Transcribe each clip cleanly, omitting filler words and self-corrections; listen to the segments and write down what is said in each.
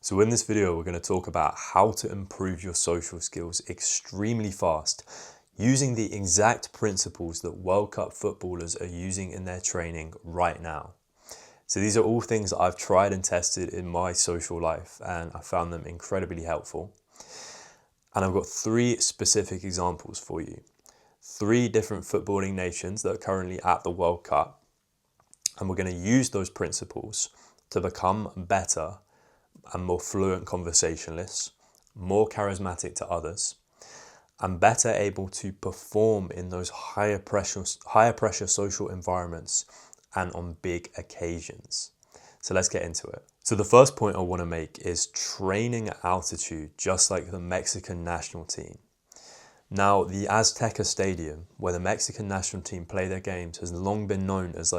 So in this video, we're going to talk about how to improve your social skills extremely fast using the exact principles that World Cup footballers are using in their training right now. So these are all things that I've tried and tested in my social life, and I found them incredibly helpful. And I've got 3 specific examples for you. 3 different footballing nations that are currently at the World Cup. And we're going to use those principles to become better and more fluent conversationalists, more charismatic to others, and better able to perform in those higher pressure social environments and on big occasions. So let's get into it. So the first point I want to make is training at altitude, just like the Mexican national team. Now, the Azteca Stadium, where the Mexican national team play their games, has long been known as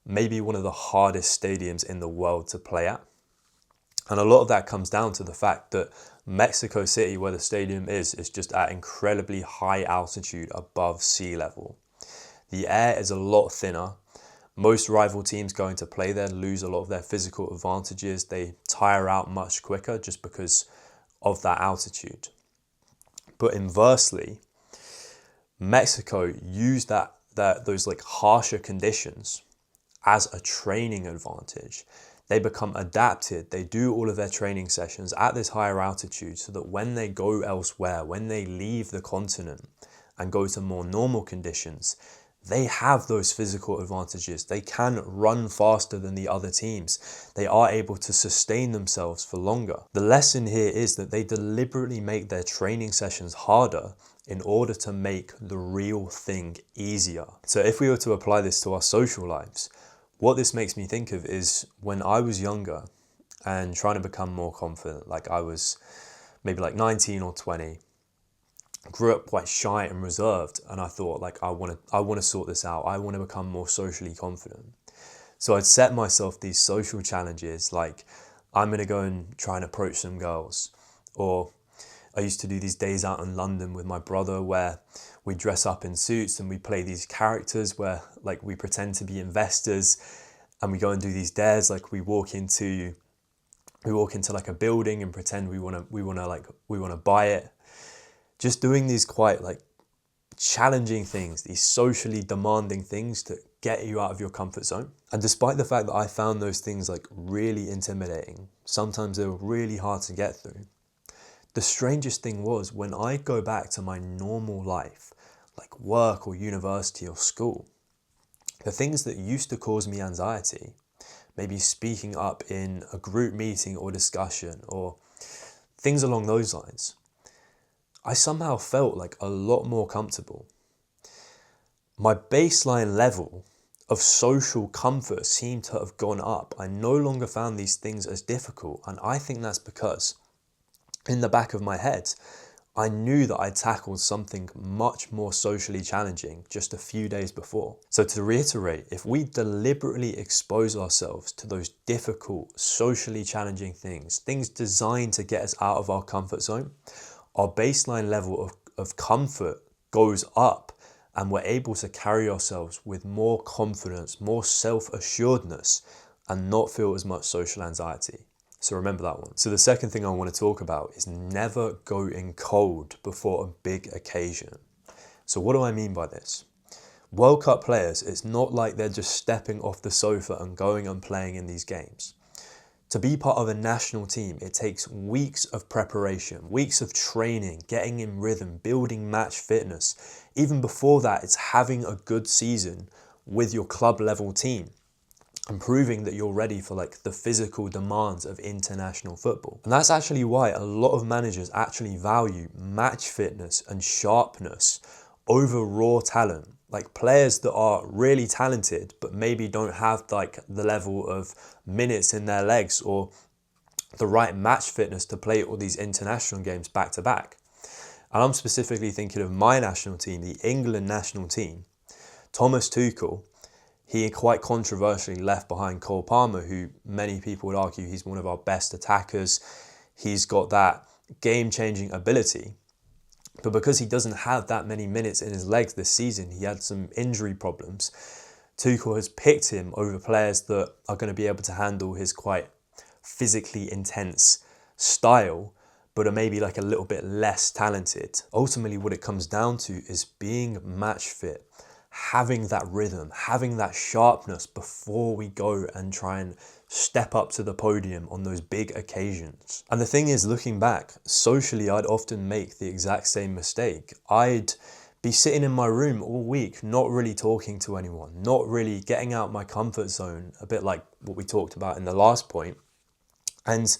maybe one of the hardest stadiums in the world to play at. And a lot of that comes down to the fact that Mexico City, where the stadium is just at incredibly high altitude above sea level. The air is a lot thinner. Most rival teams going to play there lose a lot of their physical advantages. They tire out much quicker just because of that altitude. But inversely, Mexico used those harsher conditions as a training advantage. They become adapted. They do all of their training sessions at this higher altitude so that when they go elsewhere, when they leave the continent and go to more normal conditions, they have those physical advantages. They can run faster than the other teams. They are able to sustain themselves for longer. The lesson here is that they deliberately make their training sessions harder in order to make the real thing easier. So if we were to apply this to our social lives, what this makes me think of is when I was younger and trying to become more confident, I was maybe 19 or 20, grew up quite shy and reserved, and I thought I want to sort this out. I want to become more socially confident. So I'd set myself these social challenges, like I'm going to go and try and approach some girls. Or I used to do these days out in London with my brother where we dress up in suits and we play these characters where we pretend to be investors, and we go and do these dares. We walk into a building and pretend we want to buy it. Just doing these quite challenging things, these socially demanding things to get you out of your comfort zone. And despite the fact that I found those things really intimidating, sometimes they were really hard to get through. The strangest thing was when I go back to my normal life, like work or university or school, the things that used to cause me anxiety, maybe speaking up in a group meeting or discussion or things along those lines, I somehow felt a lot more comfortable. My baseline level of social comfort seemed to have gone up. I no longer found these things as difficult, and I think that's because in the back of my head, I knew that I tackled something much more socially challenging just a few days before. So to reiterate, if we deliberately expose ourselves to those difficult, socially challenging things designed to get us out of our comfort zone, our baseline level of comfort goes up, and we're able to carry ourselves with more confidence, more self-assuredness, and not feel as much social anxiety. So remember that one. So the second thing I want to talk about is never go in cold before a big occasion. So what do I mean by this? World Cup players, it's not like they're just stepping off the sofa and going and playing in these games. To be part of a national team, it takes weeks of preparation, weeks of training, getting in rhythm, building match fitness. Even before that, it's having a good season with your club level team and proving that you're ready for the physical demands of international football. And that's actually why a lot of managers actually value match fitness and sharpness over raw talent. Players that are really talented but maybe don't have the level of minutes in their legs or the right match fitness to play all these international games back to back. And I'm specifically thinking of my national team, the England national team. Thomas Tuchel, he quite controversially left behind Cole Palmer, who many people would argue he's one of our best attackers. He's got that game-changing ability. But because he doesn't have that many minutes in his legs this season, he had some injury problems. Tuchel has picked him over players that are going to be able to handle his quite physically intense style, but are maybe like a little bit less talented. Ultimately, what it comes down to is being match fit, having that rhythm, having that sharpness before we go and try and step up to the podium on those big occasions. And the thing is, looking back, socially, I'd often make the exact same mistake. I'd be sitting in my room all week, not really talking to anyone, not really getting out my comfort zone, a bit like what we talked about in the last point. And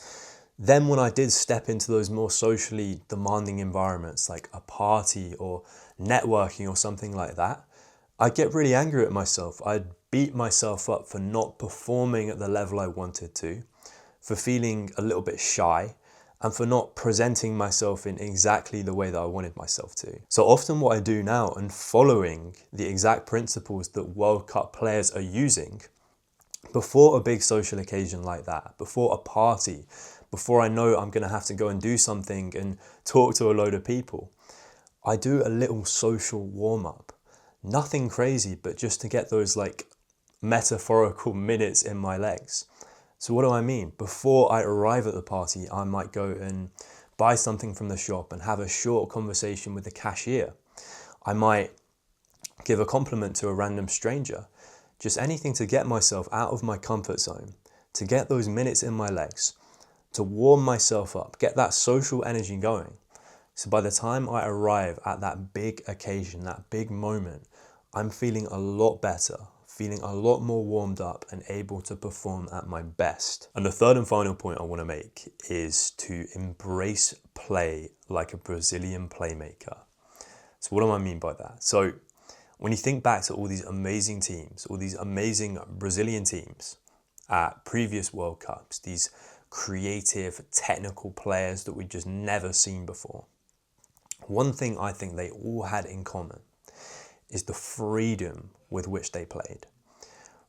then when I did step into those more socially demanding environments, like a party or networking or something like that, I'd get really angry at myself. I'd beat myself up for not performing at the level I wanted to, for feeling a little bit shy, and for not presenting myself in exactly the way that I wanted myself to. So often what I do now, and following the exact principles that World Cup players are using, before a big social occasion like that, before a party, before I know I'm gonna have to go and do something and talk to a load of people, I do a little social warm-up. Nothing crazy, but just to get those like metaphorical minutes in my legs. So what do I mean? Before I arrive at the party, I might go and buy something from the shop and have a short conversation with the cashier. I might give a compliment to a random stranger. Just anything to get myself out of my comfort zone, to get those minutes in my legs, to warm myself up, get that social energy going. So by the time I arrive at that big occasion, that big moment, I'm feeling a lot better, feeling a lot more warmed up and able to perform at my best. And the third and final point I want to make is to embrace play like a Brazilian playmaker. So what do I mean by that? So when you think back to all these amazing teams, all these amazing Brazilian teams at previous World Cups, these creative, technical players that we'd just never seen before, one thing I think they all had in common is the freedom with which they played.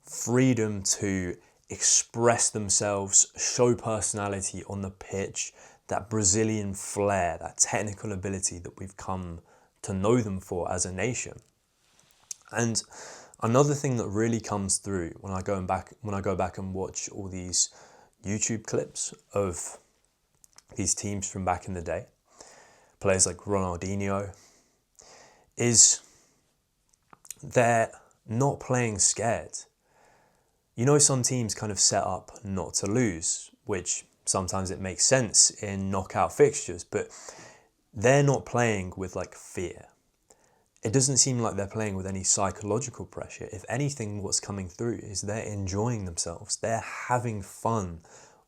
Freedom to express themselves, show personality on the pitch, that Brazilian flair, that technical ability that we've come to know them for as a nation. And another thing that really comes through when I go back and watch all these YouTube clips of these teams from back in the day, players like Ronaldinho, is they're not playing scared. You know, some teams kind of set up not to lose, which sometimes it makes sense in knockout fixtures, but they're not playing with like fear. It doesn't seem like they're playing with any psychological pressure. If anything, what's coming through is they're enjoying themselves. They're having fun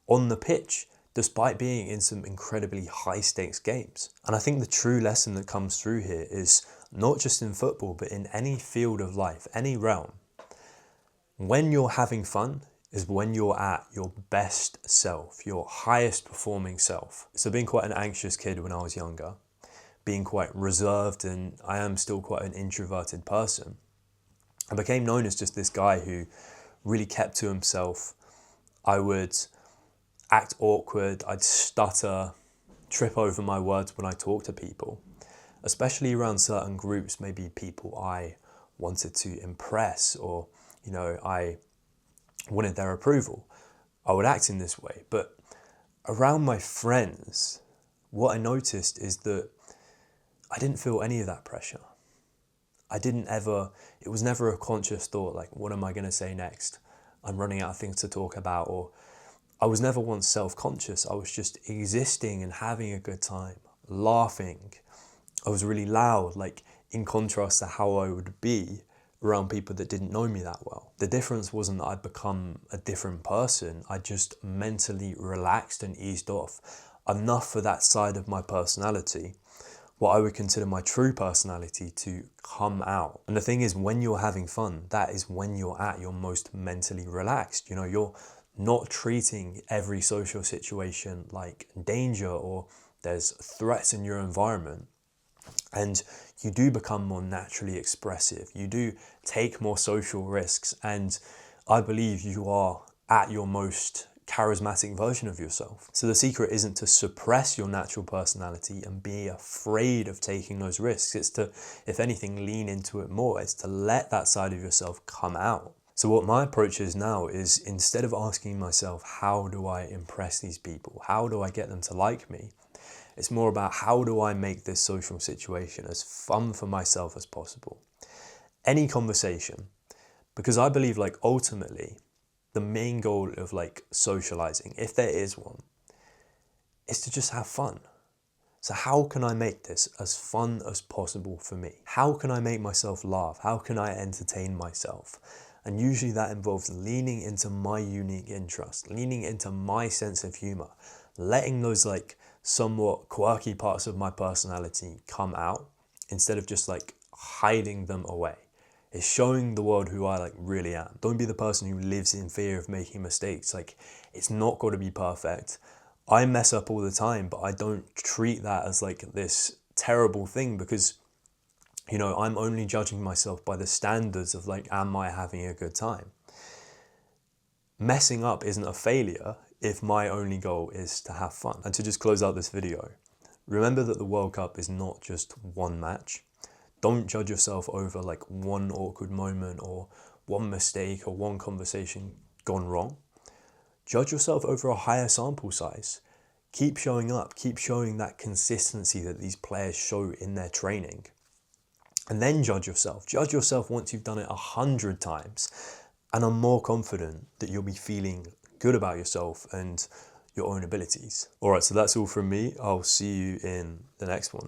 on the pitch, despite being in some incredibly high stakes games. And I think the true lesson that comes through here is not just in football, but in any field of life, any realm. When you're having fun is when you're at your best self, your highest performing self. So being quite an anxious kid when I was younger, being quite reserved, and I am still quite an introverted person, I became known as just this guy who really kept to himself. I would act awkward, I'd stutter, trip over my words when I talk to people, especially around certain groups, maybe people I wanted to impress, or, you know, I wanted their approval. I would act in this way. But around my friends, what I noticed is that I didn't feel any of that pressure. It was never a conscious thought like, what am I going to say next? I'm running out of things to talk about. Or I was never once self-conscious. I was just existing and having a good time, laughing. I was really loud, like in contrast to how I would be around people that didn't know me that well. The difference wasn't that I'd become a different person. I just mentally relaxed and eased off enough for that side of my personality, what I would consider my true personality, to come out. And the thing is, when you're having fun, that is when you're at your most mentally relaxed. You know, you're not treating every social situation like danger or there's threats in your environment. And you do become more naturally expressive. You do take more social risks. And I believe you are at your most charismatic version of yourself. So the secret isn't to suppress your natural personality and be afraid of taking those risks. It's to, if anything, lean into it more. It's to let that side of yourself come out. So what my approach is now is, instead of asking myself, how do I impress these people? How do I get them to like me? It's more about, how do I make this social situation as fun for myself as possible? Any conversation, because I believe like ultimately the main goal of like socializing, if there is one, is to just have fun. So how can I make this as fun as possible for me? How can I make myself laugh? How can I entertain myself? And usually that involves leaning into my unique interest, leaning into my sense of humor, letting those like somewhat quirky parts of my personality come out instead of just like hiding them away. It's showing the world who I like really am. Don't be the person who lives in fear of making mistakes. Like, it's not got to be perfect. I mess up all the time, but I don't treat that as like this terrible thing, because, you know, I'm only judging myself by the standards of like, am I having a good time? Messing up isn't a failure if my only goal is to have fun. And to just close out this video, remember that the World Cup is not just one match. Don't judge yourself over like one awkward moment or one mistake or one conversation gone wrong. Judge yourself over a higher sample size. Keep showing up, keep showing that consistency that these players show in their training. And then judge yourself. Judge yourself once you've done it 100 times. And I'm more confident that you'll be feeling good about yourself and your own abilities. All right, so that's all from me. I'll see you in the next one.